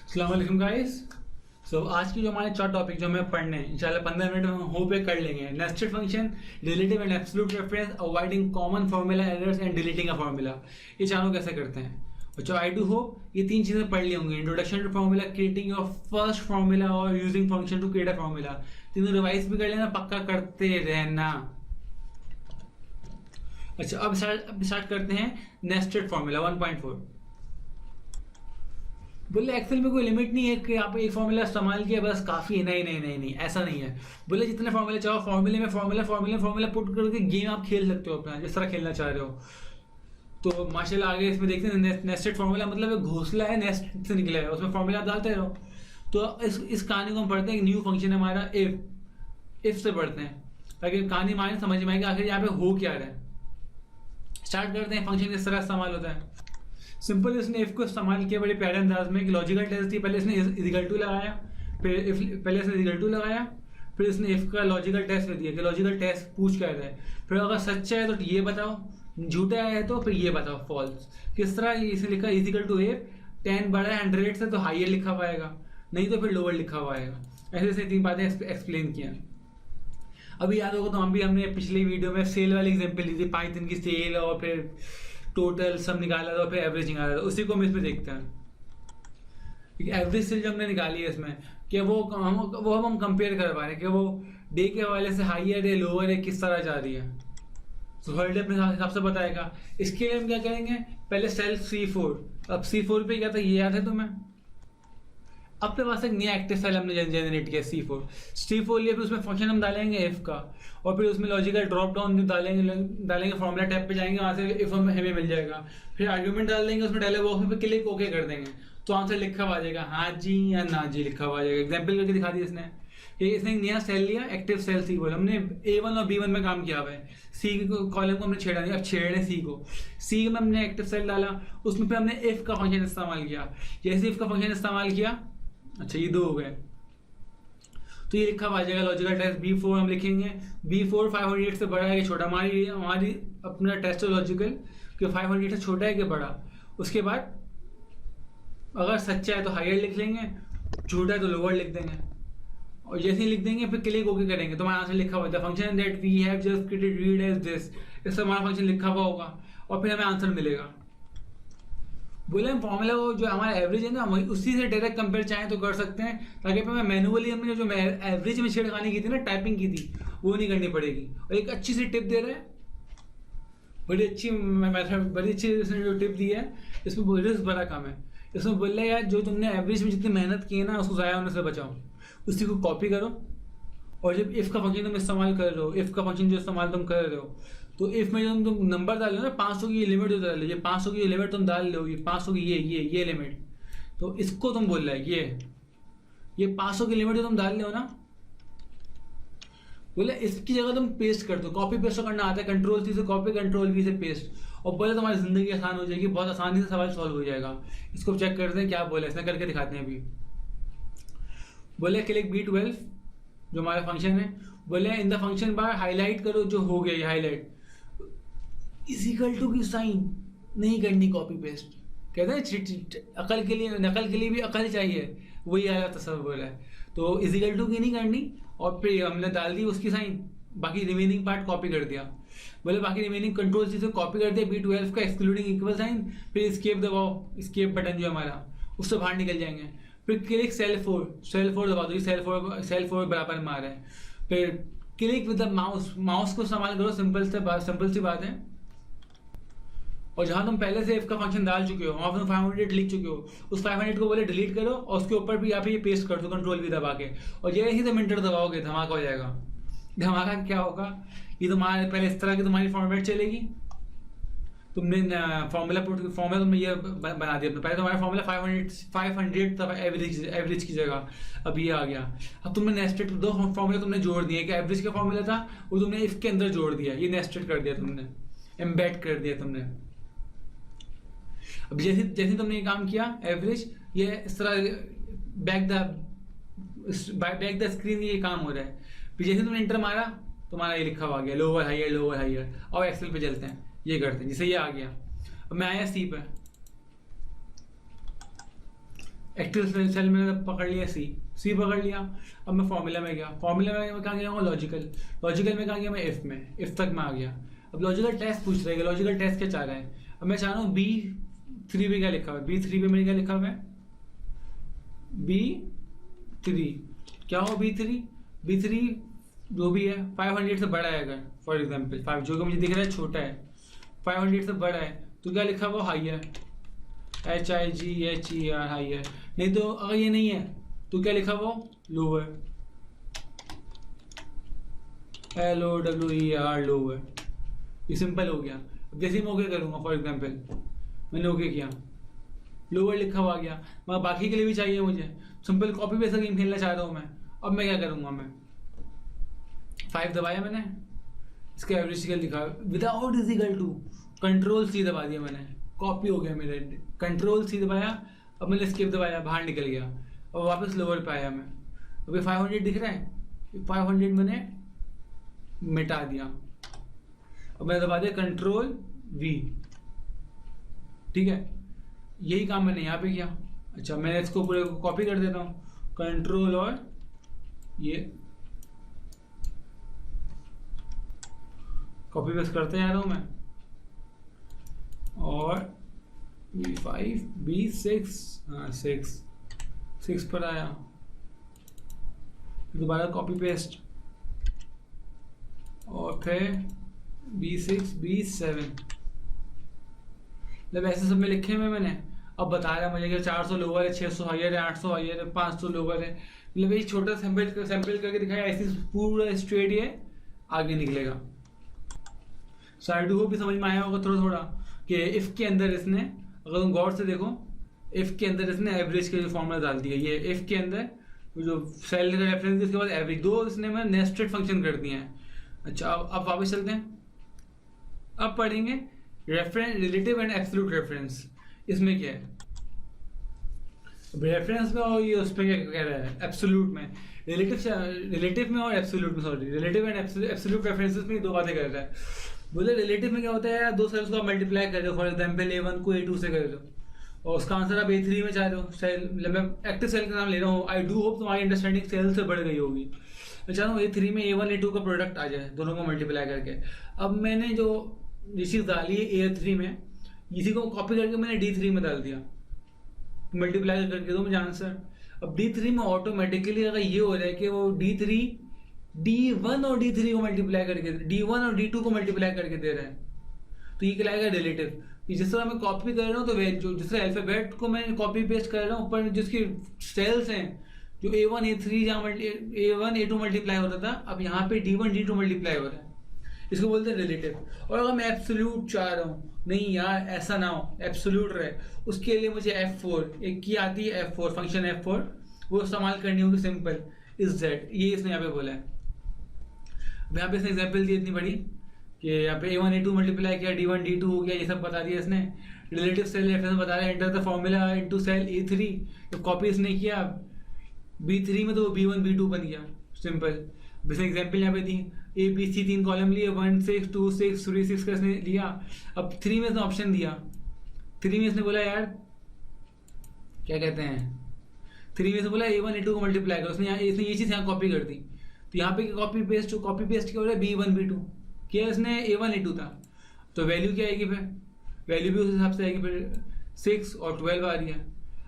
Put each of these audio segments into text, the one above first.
अस्सलाम वालेकुम गाइस। आज की जो हमारे 4 टॉपिक जो हमें पढ़ने हैं इंशाल्लाह 15 मिनट में हम होप पे कर लेंगे। Nested function, relative and absolute reference, avoiding common formula errors and deleting a formula. ये चारों कैसे करते हैं बच्चों? आई डू होप ये 3 चीजें पढ़ ली होंगी। Introduction to formula, creating your first formula और using function to create a formula. तीनों रिवाइज भी कर लेना, पक्का करते रहना। अच्छा, अब स्टार्ट करते हैं नेस्टेड फार्मूला 1.4। बोले एक्सेल में कोई लिमिट नहीं है कि आप एक फॉर्मूला इस्तेमाल किया बस काफी है। नहीं नहीं नहीं नहीं, ऐसा नहीं है। बोले जितने फॉर्मूले चाहो फॉर्मूले में फॉर्मूला पुट करके गेम आप खेल सकते हो अपना, जिस तरह खेलना चाह रहे हो। तो माशाल्लाह आगे इसमें देखते हैं नेस्टेड फार्मूला मतलब एक घोंसला है, नेस्ट से निकला है, उसमें फॉर्मूला आप डालते रहो। तो इस कहानी को हम पढ़ते हैं। एक न्यू फंक्शन है हमारा इफ से पढ़ते हैं ताकि कहानी हमारी समझ में आएगी आखिर यहाँ पे हो क्या रहा है। स्टार्ट करते हैं। फंक्शन किस तरह इस्तेमाल होता है। सिंपल इसने इफ को इस्तेमाल किया बड़े प्यारे अंदाज में कि लॉजिकल टेस्ट थी। पहले इसने इक्वल टू लगाया, पहले इसने इक्वल टू लगाया, फिर इसने इफ का लॉजिकल टेस्ट दिया कि लॉजिकल टेस्ट पूछ क्या रहा है। फिर अगर सच्चा है तो ये बताओ, झूठा है तो फिर ये बताओ फॉल्स। किस तरह इसने लिखा इक्वल टू इफ 10 बड़ा है 100 से तो हाइयर लिखा हुआ आएगा, नहीं तो फिर लोअर लिखा हुआ आएगा। ऐसे ऐसे 3 बातें एक्सप्लेन किया। अभी याद होगा तो हमने पिछली वीडियो में सेल वाली एग्जांपल ली थी, पाइथन की सेल और फिर टोटल सब निकाला था और फिर एवरेज निकाला था। उसी को हम इसमें देखते हैं। एवरेज सेल जो हमने निकाली है इसमें कि वो हम कंपेयर कर पा रहे हैं कि वो डे के हवाले से हाइयर है लोअर है किस तरह जा रही है। तो हर डे अपने हिसाब से बताएगा। इसके लिए हम क्या करेंगे, पहले सेल C4। अब C4 पे क्या था ये याद है तुम्हें? अपने पास एक नया एक्टिव सेल हमने जनरेट किया C4 लिए, फिर उसमें फंक्शन हम डालेंगे इफ का और फिर उसमें लॉजिकल ड्रॉप डाउन डालेंगे फॉर्मूला टैब पे जाएंगे, वहां से इफ हमें मिल जाएगा। फिर आर्ग्यूमेंट डाल देंगे उसमें, डायलॉग बॉक्स में क्लिक ओके कर देंगे तो आंसर लिखा हुआ आ जाएगा, हाँ जी या ना जी लिखा हुआ आ जाएगा। एग्जाम्पल करके दिखा दिया इसने। इसने एक नया सेल लिया एक्टिव सेल C4। हमने A1 और B1 में काम किया हुआ है। C कॉलम को हमने छेड़ा नहीं, अब छेड़ रहे C में हमने एक्टिव सेल डाला, उसमें फिर हमने इफ का फंक्शन इस्तेमाल किया। जैसे इफ का फंक्शन इस्तेमाल किया, अच्छा ये 2 हो गए तो ये लिखा हुआ आ जाएगा लॉजिकल टेस्ट B4 हम लिखेंगे। B4 500 से बड़ा है कि छोटा, हमारी अपना टेस्ट लॉजिकल कि 500 से छोटा है कि बड़ा। उसके बाद अगर सच्चा है तो हायर लिख लेंगे, झूठा है तो लोअर लिख देंगे और जैसे ही लिख देंगे फिर क्लिक ओके करेंगे तो हमारा आंसर लिखा हुआ है function that we have just created read as this. इससे हमारा फंक्शन लिखा हुआ होगा और फिर हमें आंसर मिलेगा। बोले हम फॉर्मूला को जो हमारा एवरेज है ना उसी से डायरेक्ट कंपेयर चाहें तो कर सकते हैं, ताकि मैं मैनुअली हमने जो एवरेज में छेड़खानी की थी ना, टाइपिंग की थी, वो नहीं करनी पड़ेगी। और एक अच्छी सी टिप दे रहा है, बड़ी अच्छी मेथड, बड़ी अच्छी इसने जो टिप दी है, इसमें रिस्क बड़ा कम है। इसमें बोल रहा है यार जो तुमने एवरेज में जितनी मेहनत की है ना उसको ज़ाया होने से बचाओ, उसी को कॉपी करो और जब इफ का फंक्शन तुम इस्तेमाल कर रहे हो, इफ का फंक्शन जो इस्तेमाल तुम कर रहे हो, तो इफ में जब तुम नंबर डाल लो ना 500 की लिमिट जो डाल लो, ये 500 की लिमिट तुम डाल लो, ये 500 की ये लिमिट, तो इसको तुम बोल रहा है ये 500 की लिमिट जो तुम डाल रहे हो ना, बोले इसकी जगह तुम पेस्ट कर दो। कॉपी पेस्ट तो करना आता है, कंट्रोल C से कॉपी, कंट्रोल V से पेस्ट, और बोले तुम्हारी जिंदगी आसान हो जाएगी, बहुत आसानी से सवाल सॉल्व हो जाएगा। इसको चेक करते हैं क्या बोले, इसने करके दिखाते हैं अभी। बोले क्लिक B12 जो हमारा फंक्शन है, बोले in the function bar highlight करो जो हो गया, ये हाईलाइट इज इक्वल टू की साइन नहीं करनी कॉपी पेस्ट। कहते हैं अकल के लिए, नकल के लिए भी अकल चाहिए, वही आया तस्वीर है। तो इज इक्वल टू की नहीं करनी और फिर हमने डाल दी उसकी साइन, बाकी रिमेनिंग पार्ट कॉपी कर दिया। बोले बाकी रिमेनिंग कंट्रोल C से कॉपी कर दिया B12 का एक्सक्लूडिंग इक्वल साइन, फिर एस्केप दबाओ, एस्केप बटन जो हमारा उससे बाहर निकल जाएंगे। फिर क्लिक सेल 4 दबा दो, सेल 4 बराबर में आ रहा है। फिर क्लिक विद द माउस को इस्तेमाल करो, सिंपल सी बात है। और जहां तुम पहले से इफ का फंक्शन डाल चुके हो, वहां पर तुम 500 लिख चुके हो, उस 500 को बोले डिलीट करो और उसके ऊपर भी यहाँ पे ये पेस्ट कर दो कंट्रोल V दबा के, और ये ही तुम एंटर दबाओगे धमाका हो जाएगा। धमाका क्या होगा, ये तुम्हारे पहले इस तरह की तुम्हारी फॉर्मेट चलेगी। तुमने फॉर्मूला तुमने ये बना दिया, पहले तुम्हारा फॉर्मूला 500 था एवरेज की जगह, अब ये आ गया। अब तुमने नेस्टेड 2 फॉर्मूला तुमने जोड़ दिए, कि एवरेज का फॉर्मूला था वो तुमने इफ के अंदर जोड़ दिया, ये नेस्टेड कर दिया तुमने, एम्बेड कर दिया तुमने। अब जैसे तुमने ये काम किया एवरेज, ये इस तरह बैक द स्क्रीन ये काम हो रहा है। फिर जैसे तुमने एंटर मारा तुम्हारा ये लिखा हुआ आ गया लोअर हाइयर। और एक्सेल पे चलते हैं, ये करते हैं, जैसे ये आ गया। अब मैं आया C पे, एक्टिव सेल मैंने पकड़ लिया सी पकड़ लिया। अब मैं फॉर्मूला में गया, फॉर्मूला में कहाँ गया हूँ, लॉजिकल में कहाँ गया मैं, इफ तक मैं आ गया। अब लॉजिकल टेस्ट पूछ रहे हैं, लॉजिकल टेस्ट क्या चाह रहा है। अब मैं चाह रहा हूँ B3 पे क्या लिखा हुआ है, B3 पे मेरे क्या लिखा हुआ है, B3 क्या हो, B3 जो भी है 500 से बड़ा है अगर, फॉर एग्जाम्पल 5 जो कि मुझे दिख रहा है छोटा है, 500 से बड़ा है तो क्या लिखा हुआ, हाइयर, HIGHER हाइयर। नहीं तो अगर ये नहीं है तो क्या लिखा हुआ, लोअर, LOWER लोअर। ये सिंपल हो गया। अब जैसे मैं ओके करूँगा, फॉर एग्जाम्पल मैंने ओके किया, लोअर लिखा हुआ गया। मगर बाकी के लिए भी चाहिए मुझे, सिंपल कॉपी पेस्ट गेम खेलना चाह रहा हूँ मैं। अब मैं क्या करूँगा, मैं 5 दबाया मैंने, इसका एवरेज स्केल लिखा without is equal to, control C दबा दिया मैंने, कॉपी हो गया मेरे, कंट्रोल C दबाया। अब मैंने स्किप दबाया, बाहर निकल गया, और वापस लोअर पे आया मैं। अभी 500 दिख रहा है, 500 मैंने मिटा दिया। अब मैंने दबा दिया कंट्रोल V, ठीक है। यही काम मैंने यहाँ पे किया। अच्छा मैं इसको पूरे को कॉपी कर देता हूँ, कंट्रोल और ये कॉपी पेस्ट करते जा रहा हूँ मैं, और B5 B6 हाँ 6 पर आया, दोबारा कॉपी पेस्ट, और फिर B6 B7, मतलब ऐसे सब में लिखे हुए मैंने। अब बता रहा है मुझे कि 400 लोअर है, 600 हाइयर है, 800 हाइयर है, 500 लोअर है। मतलब ये छोटा सैंपल करके दिखाया, ऐसे पूरा स्ट्रेट ये आगे निकलेगा। सो आई डू होप भी समझ में आया होगा थोड़ा थोड़ा कि इफ के अंदर इसने, अगर तुम गौर से देखो, इफ के अंदर इसने एवरेज के जो फॉर्मूला डाल दिया, ये इफ के अंदर जो सेल का रेफरेंस है, इसके बाद एवरेज, दो इसने मैं नेस्टेड फंक्शन कर दिए हैं। अच्छा अब वापस चलते हैं, अब पढ़ेंगे reference, relative and absolute reference. इसमें क्या है, रेफरेंस में और ये उसमें क्या कह रहा है, एब्सोल्यूट में, रिलेटिव में और एब्सोल्यूट में, sorry relative and absolute references में दो बातें कर रहा है। बोले रिलेटिव में क्या होता है यार, दो सेल्स को आप मल्टीप्लाई कर रहे हो, फॉर एग्जाम्पल A1 को A2 से कर रहे हो, और उसका आंसर आप A3 में चाह रहे हो। सेल मतलब मैं एक्टिव सेल का नाम ले रहा हूँ, आई डू होप तुम्हारी अंडरस्टैंडिंग सेल से बढ़ गई होगी। मैं चाह रहा हूँ A3 में A1 A2 का प्रोडक्ट आ जाए, दोनों को मल्टीप्लाई करके। अब मैंने जो चीज़ डाली है A3 में, इसी को कॉपी करके मैंने D3 में डाल दिया, मल्टीप्लाई करके दो मुझे आंसर। अब D3 में ऑटोमेटिकली अगर ये हो रहा है कि वो D1 और D3 को मल्टीप्लाई करके, D1 और D2 को मल्टीप्लाई करके दे रहा है, तो ये कहलाएगा रिलेटिव। जिस तरह मैं कॉपी कर रहा हूँ, तो जो जिस तरह अल्फाबेट को मैं कॉपी पेस्ट कर रहा हूँ, ऊपर जिसकी सेल्स हैं, जो A1 A3 जहाँ A1 A2 मल्टीप्लाई होता था, अब यहाँ पे D1 D2 मल्टीप्लाई हो रहा है, इसको बोलते हैं रिलेटिव। और अगर मैं एब्सोल्यूट चाह रहा हूँ, नहीं यार ऐसा ना हो, एब्सोल्यूट रहे, उसके लिए मुझे F4 एक की आती है, F4 फंक्शन F4, वो इस्तेमाल करनी होगी, सिंपल इज दैट, ये इसने यहाँ पे बोला है। यहाँ पे इसने एग्जाम्पल दी इतनी बड़ी कि यहाँ पे A1 A2 मल्टीप्लाई किया, D1 D2 हो गया, ये सब बता दिया इसने। रिलेटिव सेल रेफरेंस बता रहा है, enter the formula into cell A3, तो कॉपी इसने किया B3 में, तो B1 B2 बन गया, सिंपल। इसने एग्जाम्पल यहाँ पे दी, ABC 3 कॉलम लिए, 1 6 2 6 3 6 का इसने लिया। अब 3 में इसने ऑप्शन दिया, 3 में इसने बोला यार क्या कहते हैं, 3 में इसने बोला A1 A2 को मल्टीप्लाई करो, उसने इसने ये चीज़ यहाँ कॉपी कर दी। तो यहाँ पे कॉपी पेस्ट क्या हो रहा है, B1 B2 किया इसने, A1 A2 था, तो वैल्यू क्या आएगी, फिर वैल्यू भी उस हिसाब से आएगी, फिर 6 और 12 आ रही है।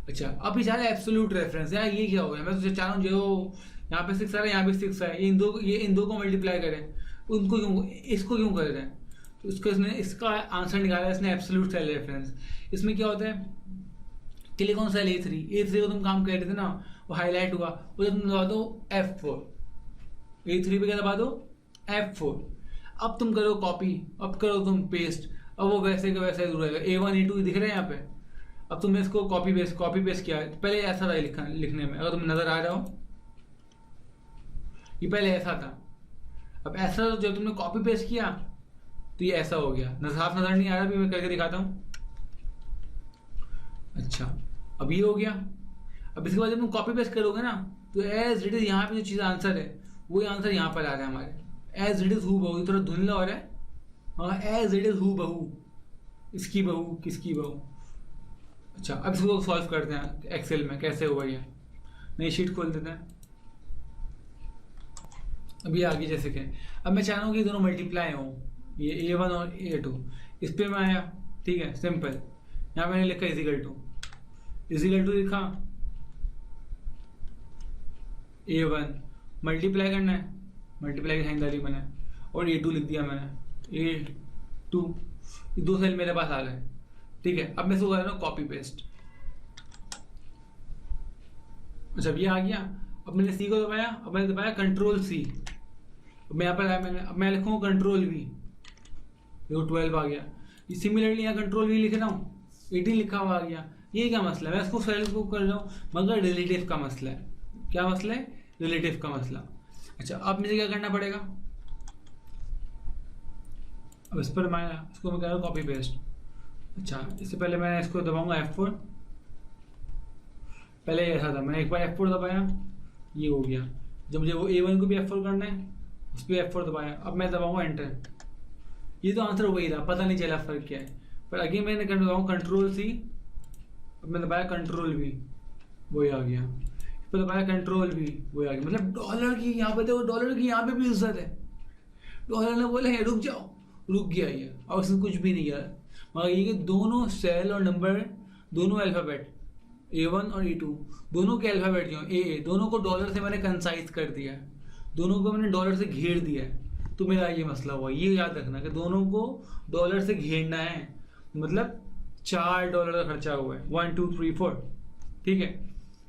अच्छा अब जा रहा है एब्सोल्यूट रेफरेंस, यार ये क्या हो गया, मैं तो चाह रहा हूँ जो यहाँ पे 6 आ रहा है, यहाँ पे 6 है, ये इन दो को मल्टीप्लाई करें, उनको क्यों, इसको क्यों कर रहे हैं, तो इसका आंसर निकाला इसने एब्सोल्यूट सेल रेफरेंस। इसमें क्या होता है, क्लिक ऑन सेल A3 को तुम काम कर रहे थे ना, वो हाईलाइट हुआ, उसे तुम दबा दो F4, A3 पे क्या दबा दो F4। अब तुम करो कॉपी, अब करो तुम पेस्ट, अब वो वैसे का वैसे ही रहेगा, A1 A2 दिख रहे हैं यहाँ पे। अब तुमने इसको कॉपी पेस्ट किया, पहले ऐसा था लिखने में, अगर तुम्हें नजर आ रहा हो, ये पहले ऐसा था, अब ऐसा जब तुमने कॉपी पेस्ट किया तो ये ऐसा हो गया, साफ नजर नहीं आ रहा, भी मैं करके दिखाता हूँ। अच्छा अब ये हो गया। अब इसके बाद जब तुम कॉपी पेस्ट करोगे ना, तो एज इट इज यहाँ पे जो चीज़ आंसर है, वही आंसर यहाँ पर आ रहा है हमारे, एज इट इज हू बहू, थोड़ा धुंधला हो रहा है, हाँ एज इट इज हू बहू, इसकी बहू किसकी बहू, अच्छा, अब इसको सॉल्व करते हैं एक्सेल में, कैसे हुआ ये। नई शीट खोल देते हैं। अब ये आगे जैसे कि अब मैं चाह रहा हूँ कि दोनों मल्टीप्लाई हो, ये A1 और A2। इस पर मैं आया, ठीक है, सिंपल। यहाँ मैंने लिखा इजिकल टू लिखा A1, मल्टीप्लाई करना है, मल्टीप्लाई की साइन डाली मैंने, और A2 लिख दिया मैंने, A2। ये 2 सेल मेरे पास आ गए, ठीक है। अब मैं इसको कर रहा हूँ कॉपी पेस्ट। अच्छा, अब ये आ गया। अब मैंने सी को दबाया, अब मैंने दबाया कंट्रोल सी। अब मैं यहाँ पर आया, अब मैं लिखूँगा कंट्रोल वी, देखो 12 आ गया। ये सिमिलरली यहाँ कंट्रोल वी लिख रहा हूँ, 18 लिखा हुआ आ गया। ये क्या मसला है, मैं इसको सेल को कर रहा हूँ, मगर रिलेटिव का मसला है। क्या मसला है? रिलेटिव का मसला। अच्छा, अब मुझे क्या करना पड़ेगा, अब इस पर मैं इसको मैं कह रहा हूँ कॉपी पेस्ट। अच्छा, इससे पहले मैं इसको दबाऊंगा F4। पहले ऐसा था, मैंने एक बार F4 दबाया, ये हो गया। जब मुझे वो A1 को भी F4 करना है, उस पर F4 दबाया, अब मैं दबाऊंगा एंटर। ये तो आंसर वही था, पता नहीं चला फर्क क्या है। पर अगेन मैंने दबाऊँ कंट्रोल सी, अब मैं दबाया कंट्रोल वी, वही आ गया। इस पर दबाया कंट्रोल वी, वही आ गया। मतलब डॉलर की यहाँ पे देखो, डॉलर की यहाँ पे भी इज्जत है। डॉलर ने बोला है रुक जाओ, रुक गया ये, और उसने कुछ भी नहीं किया। मगर ये कि दोनों सेल और नंबर, दोनों अल्फ़ाबेट A1 और A2, दोनों के अल्फ़ाबेट जो A दोनों को डॉलर से मैंने कंसाइज कर दिया है, दोनों को मैंने डॉलर से घेर दिया है। तो मेरा ये मसला हुआ, ये याद रखना कि दोनों को डॉलर से घेरना है। मतलब $4 का खर्चा हुआ है, 1 2 3 4, ठीक है।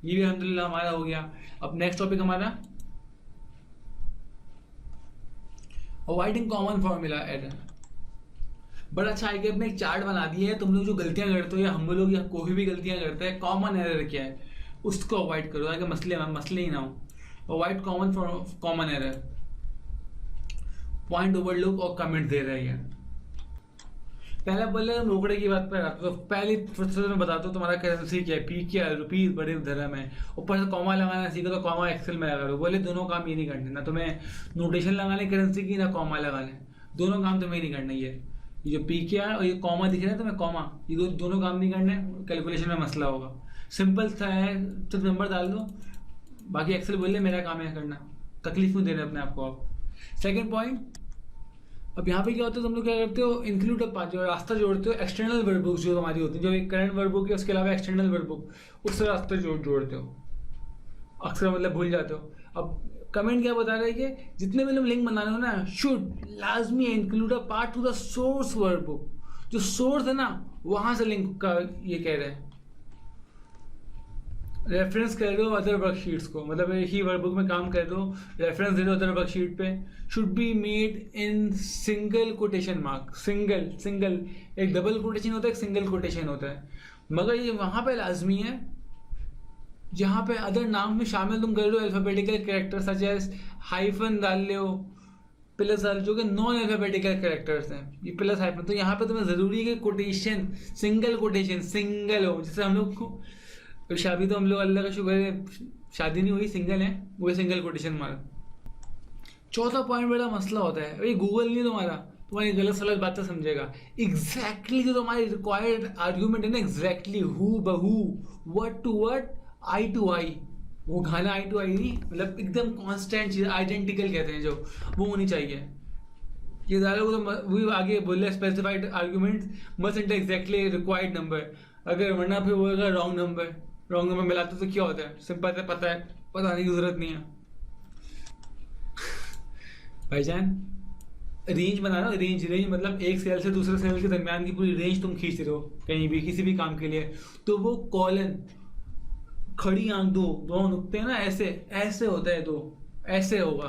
ये भी अल्हम्दुलिल्लाह हमारा हो गया। अब नेक्स्ट टॉपिक हमारा अवॉइडिंग कॉमन फॉर्मूला एरर। बड़ा अच्छा है कि अपने एक चार्ट बना दिया है। तुम लोग जो गलतियां करते हो, या हम लोग या कोई भी गलतियां करते हैं, कॉमन एरर क्या है उसको अवॉइड करो, ताकि मसले ही ना हो। Avoid common error, point overlook और कमेंट दे रहे हैं। पहले बोले रोकड़े की बात पर आते, तो पहली फुर्सत में बताता हूँ तुम्हारा करेंसी क्या है, पी क्या है, रुपीज बड़े धर्म है। ऊपर से कॉमा लगाना सीखो, तो कॉमा एक्सेल में लगा लो। बोले दोनों काम ये नहीं करने, ना तुम्हें नोटेशन लगाने करेंसी की, ना कॉमा लगाने, दोनों काम तुम्हें नहीं करना। ये जो पी क्या है और ये कॉमा दिख रहा है तुम्हें, कॉमा, ये दोनों काम नहीं करने, कैलकुलेशन में मसला होगा। सिंपल सा है, सिर्फ नंबर डाल दो, बाकी एक्सेल बोले मेरा काम है करना, तकलीफ क्यों दे रहे अपने आप को आप। सेकेंड पॉइंट, अब यहाँ पे क्या होता है, तुम लोग क्या करते हो, इंक्लूड अ पार्ट, जो रास्ता जोड़ते हो, एक्सटर्नल वर्ब बुक जो हमारी होती है, जो एक करंट वर्ब बुक है उसके अलावा एक्सटर्नल वर्ब बुक, उससे रास्ते जोड़ते हो। अक्सर मतलब भूल जाते हो। अब कमेंट क्या बता रहे हैं कि जितने भी लोग लिंक बनाने हो ना, शुड लाजमी include a part two the source verb book. जो सोर्स है ना, वहां से लिंक का ये कह रहे हैं, रेफरेंस कर दो अदर वर्कशीट्स को, मतलब एक ही वर्कबुक में काम कर दो, रेफरेंस दे दो अदर वर्कशीट पे। Should be made in single quotation mark, single, एक डबल कोटेशन होता है, एक सिंगल कोटेशन होता है। मगर ये वहाँ पे लाजमी है जहाँ पे अदर नाम में शामिल तुम कर लो alphabetical character, such as hyphen डाल लो, प्लस डाल, जो कि नॉन अल्फाबेटिकल कैरेक्टर्स हैं, ये प्लस हाइफन। तो यहाँ पे तुम्हें ज़रूरी है कि कोटेशन, सिंगल कोटेशन, सिंगल हो। जैसे हम लोग को शादी, तो हम लोग अल्लाह का शुक्र है शादी नहीं हुई, सिंगल है, वो सिंगल कोटेशन मारा। चौथा पॉइंट बड़ा मसला होता है, भाई गूगल नहीं तुम्हारी गलत सलत बातें समझेगा। एग्जैक्टली जो तुम्हारी रिक्वायर्ड आर्ग्यूमेंट है ना, एग्जैक्टली हु बहू, word to word, I to I, वो गाना आई टू आई नहीं, मतलब एकदम कांस्टेंट चीज, आइडेंटिकल कहते हैं जो, वो होनी चाहिए। ये डायलॉग तो वही आगे बोले, specified argument must enter exactly required number, अगर वरना फिर वो रॉन्ग नंबर मिलाते तो क्या होता है, सिंपल से पता है, बताने की जरूरत नहीं है। भाईजान रेंज बना रहा, रेंज मतलब एक सेल से दूसरे सेल के दरमियान की पूरी रेंज तुम खींच रहे हो कहीं भी किसी भी काम के लिए, तो वो कॉलन, खड़ी आंख, दो नुकते हैं ना, ऐसे होता है, दो ऐसे होगा,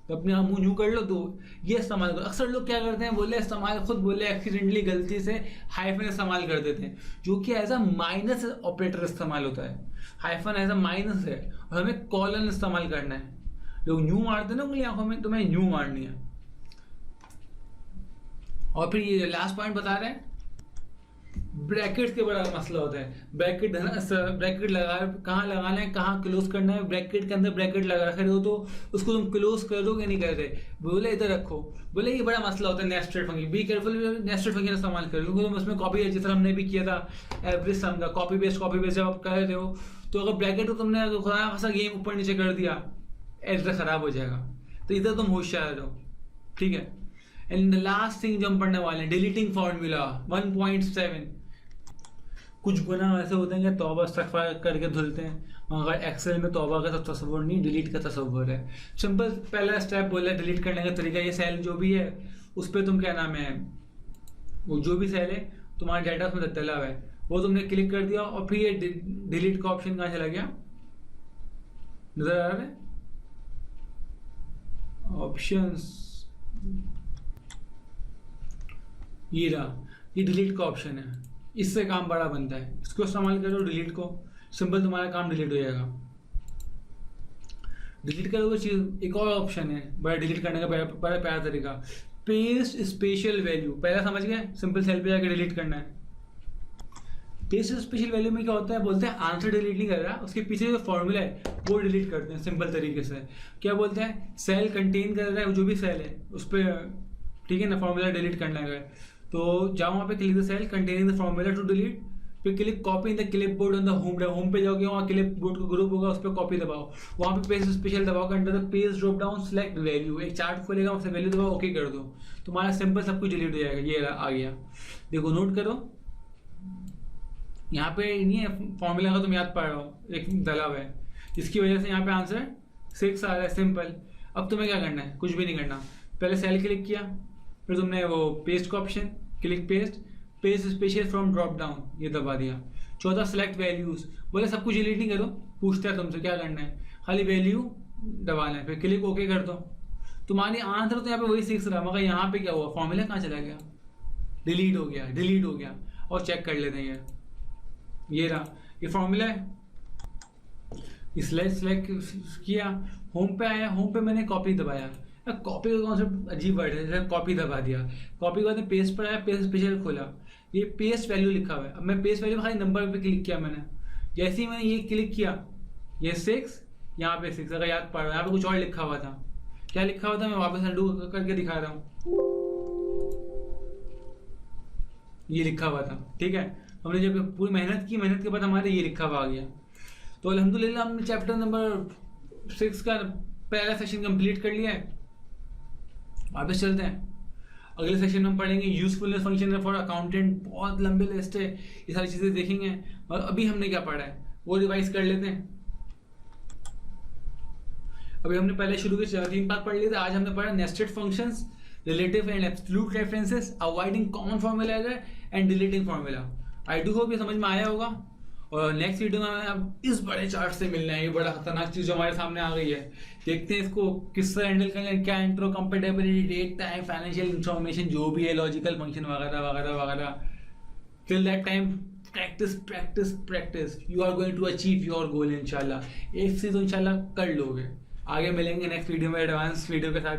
तो अपने आप मुंह यूं कर लो, तो ये इस्तेमाल करो। अक्सर लोग क्या करते हैं, खुद बोले एक्सीडेंटली गलती से हाइफन इस्तेमाल कर देते हैं, जो कि एज अ माइनस ऑपरेटर इस्तेमाल होता है। हाइफन एज अ माइनस है और हमें कॉलन इस्तेमाल करना है। लोग यूं मारते हैं ना उंगली आंखों में, तुम्हें यूं मारनी है। और फिर ये लास्ट पॉइंट बता रहे हैं, ब्रैकेट्स के बड़ा मसला होता है। ब्रैकेट लगा, कहाँ लगाना है, कहाँ क्लोज करना है। ब्रैकेट के अंदर ब्रैकेट लगा रखे हो तो उसको तुम क्लोज कर दोगे नहीं कर रहे, बोले इधर रखो। बोले ये बड़ा मसला होता है nested function. Be careful nested function इस्तेमाल करो, क्योंकि तुम उसमें कॉपी, जिस तरह हमने भी किया था एवरेज सम का, कॉपी पेस्ट जब आप कर रहे हो तो अगर ब्रैकेट को तुमने खुदा खासा गेम ऊपर नीचे कर दिया, एड्रेस खराब हो जाएगा। तो इधर तुम होशियार रहो, ठीक है। एंड द लास्ट थिंग जो हम पढ़ने वाले हैं, डिलीटिंग फार्मूला 1.7। कुछ गुनाह ऐसे होते हैं कि तौबा इस्तग़फ़ार करके धुलते हैं, मगर एक्सेल में तौबा का तो तसव्वुर नहीं, डिलीट का तसव्वुर है। सिंपल पहला स्टेप बोला है डिलीट करने का तरीका। ये सेल जो भी है उस पर तुम क्या नाम है, वो जो भी सेल है तुम्हारा डाटा उसमें डला हुआ है, वो तुमने क्लिक कर दिया और फिर ये डिलीट का ऑप्शन कहाँ चला गया, नजर आ रहा है ऑप्शंस, ये रहा, ये डिलीट का ऑप्शन है। इससे काम बड़ा बनता है, इसको इस्तेमाल करो डिलीट को, सिंपल तुम्हारा काम डिलीट हो जाएगा। डिलीट करोगे चीज, एक और ऑप्शन है बड़ा डिलीट करने का बड़ा प्यारा तरीका, पेस्ट स्पेशल वैल्यू। पहला समझ गए, सिंपल सेल पे जाकर डिलीट करना है। पेस्ट स्पेशल वैल्यू में क्या होता है, बोलते हैं आंसर डिलीट नहीं कर रहा, उसके पीछे जो फॉर्मूला है वो डिलीट करते हैं सिंपल तरीके से। क्या बोलते हैं, सेल कंटेन कर रहा है जो भी सेल है उस पर, ठीक है ना, फॉर्मूला डिलीट करना है। तो जाओ वहाँ पे click the cell containing the formula to delete, फिर click copy in the clipboard on the home पे जाओगे, वहाँ क्लिप बोर्ड का ग्रुप होगा, उस पर कॉपी दबाओ, वहाँ पे पेस्ट स्पेशल दबाओ, under the page drop down select value, एक चार्ट खोलेगा, उससे वैल्यू दबाओ, ओके कर दो, तुम्हारा सिंपल सब कुछ डिलीट हो जाएगा। ये आ गया, देखो नोट करो, यहाँ पे नहीं है फॉर्मूला का तुम याद पा रहे हो, एक दला हुआ है जिसकी वजह से यहाँ पे आंसर 6 आ रहा है सिंपल। अब तुम्हें क्या करना है, कुछ भी नहीं करना, पहले सेल क्लिक किया, फिर तुमने वो पेस्ट का option click paste special from drop down ये दबा दिया। चौथा सेलेक्ट वैल्यूज, बोले सब कुछ डिलीट नहीं करो, पूछता है तुमसे क्या करना है, खाली वैल्यू दबाना है, फिर क्लिक ओके कर दो। तुम्हारी आंसर तो यहाँ पे वही 6 रहा, मगर यहाँ पे क्या हुआ, फॉर्मूला कहाँ चला गया, डिलीट हो गया। और चेक कर लेते हैं यार, ये रहा, ये फॉर्मूला है, सेलेक्ट किया, होम पे आया, होम पे मैंने कॉपी दबाया। कॉपी का कॉन्सेप्ट अजीब वर्ड है, जैसे कॉपी दबा दिया, कॉपी के बाद में पेस्ट पर आया, पेस्ट स्पेशल खोला, ये पेस्ट वैल्यू लिखा हुआ है। अब मैं पेस्ट वैल्यू खाली नंबर पे क्लिक किया मैंने, जैसे ही मैंने ये क्लिक किया, ये 6, यहाँ पे 6, अगर याद पड़ रहा है, यहाँ पे कुछ और लिखा हुआ था, क्या लिखा हुआ था मैं वापस अनडू करके दिखा रहा हूँ, ये लिखा हुआ था, ठीक है। हमने जब पूरी मेहनत के बाद हमारे ये लिखा हुआ आ गया। तो अल्हम्दुलिल्लाह हमने चैप्टर नंबर 6 का पहला सेशन कंप्लीट कर लिया है। वापस चलते हैं, अगले सेशन में हम पढ़ेंगे यूजफुलनेस फंक्शन फॉर अकाउंटेंट, बहुत लंबे लिस्ट है, ये सारी चीजें देखेंगे। और अभी हमने क्या पढ़ा है वो रिवाइज कर लेते हैं। अभी हमने पहले शुरू के 3 पार्ट पढ़ लिए थे, आज हमने पढ़ा nested functions, relative and absolute references, avoiding common formula error and deleting formula. I do hope ये समझ में आया होगा। और नेक्स्ट वीडियो में हमें अब इस बड़े चार्ट से मिलना है, ये बड़ा खतरनाक चीज जो हमारे सामने आ गई है, देखते हैं इसको किस तरह हैंडल करें, क्या intro compatibility, date time, financial information जो भी है, लॉजिकल फंक्शन वगैरह वगैरह वगैरह। Till that time practice, you are going to achieve your goal इंशाल्लाह। एक चीज तो इंशाल्लाह कर लोगे। आगे मिलेंगे नेक्स्ट वीडियो में एडवांस वीडियो के साथ।